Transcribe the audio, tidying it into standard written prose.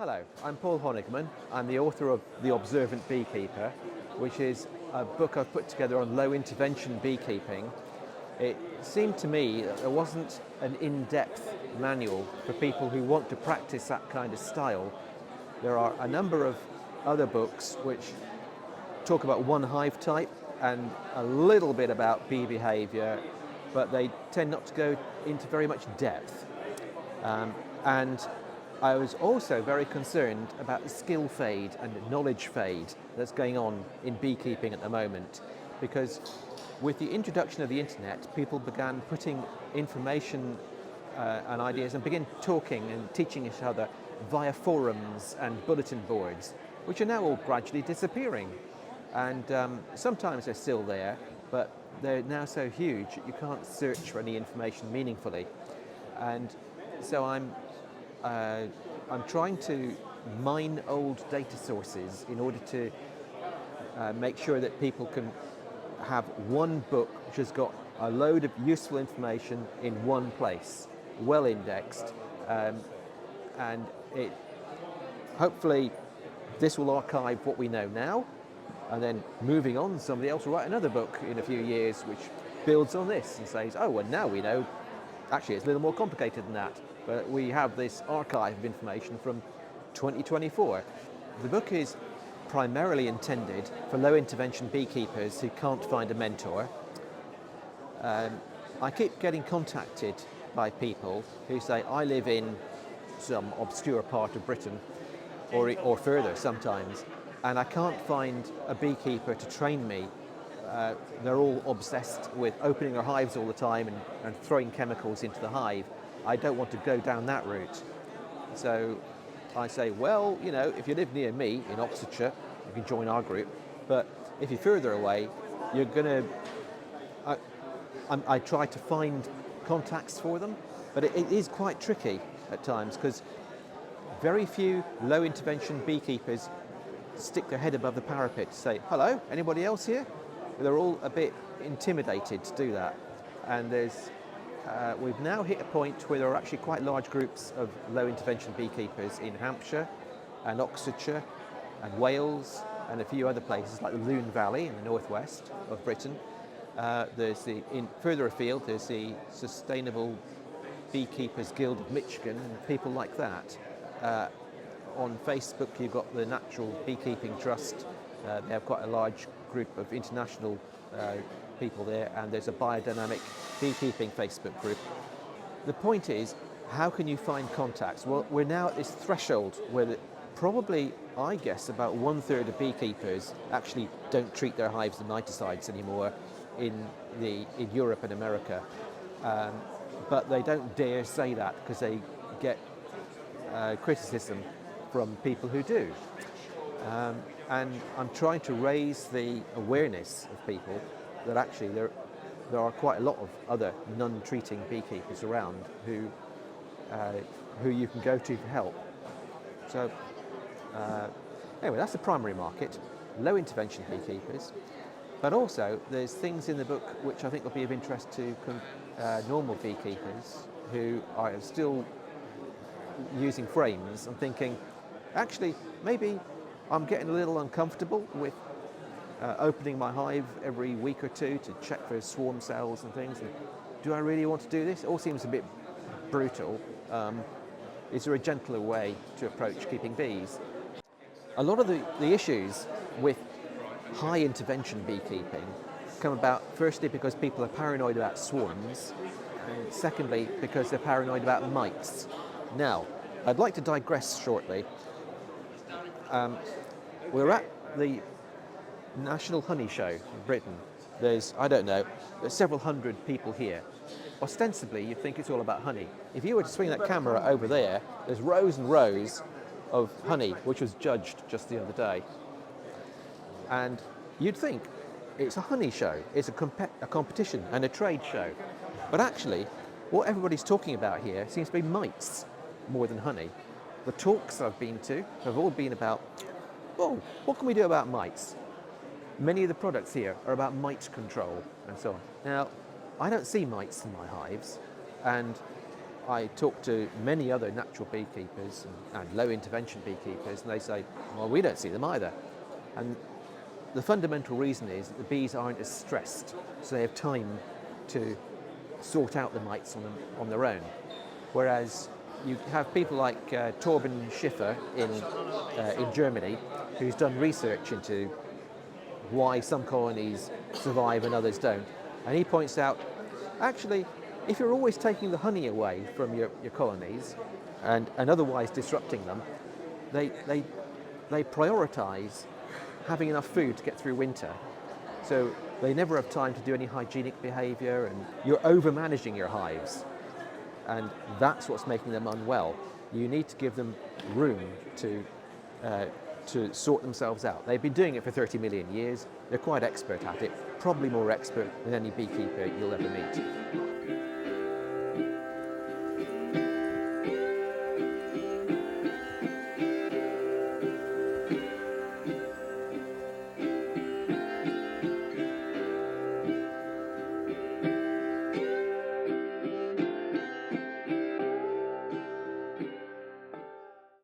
Hello, I'm Paul Honigmann. I'm the author of The Observant Beekeeper, which is a book I've put together on low intervention beekeeping. It seemed to me that there wasn't an in-depth manual for people who want to practice that kind of style. There are a number of other books which talk about one hive type and a little bit about bee behaviour, but they tend not to go into very much depth. And I was also very concerned about the skill fade and knowledge fade that's going on in beekeeping at the moment, because with the introduction of the internet, people began putting information and ideas and begin talking and teaching each other via forums and bulletin boards, which are now all gradually disappearing. And sometimes they're still there, but they're now so huge that you can't search for any information meaningfully. And so I'm trying to mine old data sources in order to make sure that people can have one book which has got a load of useful information in one place, well indexed, and it hopefully this will archive what we know now, and then moving on, somebody else will write another book in a few years which builds on this and says, oh, well, now we know actually it's a little more complicated than that, but we have this archive of information from 2024. The book is primarily intended for low intervention beekeepers who can't find a mentor. I keep getting contacted by people who say, I live in some obscure part of Britain or further sometimes, and I can't find a beekeeper to train me. They're all obsessed with opening their hives all the time and throwing chemicals into the hive. I don't want to go down that route. So I say, well, you know, if you live near me in Oxfordshire, you can join our group. But if you're further away, you're going to... I try to find contacts for them, but it is quite tricky at times because very few low intervention beekeepers stick their head above the parapet to say, hello, anybody else here? They're all a bit intimidated to do that. And we've now hit a point where there are actually quite large groups of low intervention beekeepers in Hampshire and Oxfordshire and Wales and a few other places like the Lune Valley in the northwest of Britain. Further afield, there's the Sustainable Beekeepers Guild of Michigan and people like that. On Facebook, you've got the Natural Beekeeping Trust. They have quite a large group of international people there, and there's a biodynamic beekeeping Facebook group. The point is, how can you find contacts? Well, we're now at this threshold where probably, I guess, about 1/3 of beekeepers actually don't treat their hives with miticides anymore in Europe and America. But they don't dare say that because they get criticism from people who do. And I'm trying to raise the awareness of people that actually there are quite a lot of other non-treating beekeepers around who you can go to for help. So anyway, that's the primary market, low intervention beekeepers. But also there's things in the book which I think will be of interest to normal beekeepers who are still using frames and thinking, actually, maybe I'm getting a little uncomfortable with opening my hive every week or two to check for swarm cells and things. And do I really want to do this? It all seems a bit brutal. Is there a gentler way to approach keeping bees? A lot of the issues with high intervention beekeeping come about firstly because people are paranoid about swarms, and secondly because they're paranoid about mites. Now, I'd like to digress shortly. We're at the National Honey Show in Britain. There's several hundred people here. Ostensibly, you'd think it's all about honey. If you were to swing that camera over there, there's rows and rows of honey, which was judged just the other day. And you'd think it's a honey show, it's a competition and a trade show. But actually, what everybody's talking about here seems to be mites more than honey. The talks I've been to have all been about, oh, what can we do about mites? Many of the products here are about mite control and so on. Now, I don't see mites in my hives, and I talk to many other natural beekeepers and low intervention beekeepers, and they say, well, we don't see them either. And the fundamental reason is that the bees aren't as stressed, so they have time to sort out the mites on their own. Whereas you have people like Torben Schiffer in Germany, who's done research into why some colonies survive and others don't. And he points out, actually, if you're always taking the honey away from your colonies and otherwise disrupting them, they prioritise having enough food to get through winter. So they never have time to do any hygienic behaviour, and you're over-managing your hives. And that's what's making them unwell. You need to give them room to sort themselves out. They've been doing it for 30 million years. They're quite expert at it, probably more expert than any beekeeper you'll ever meet.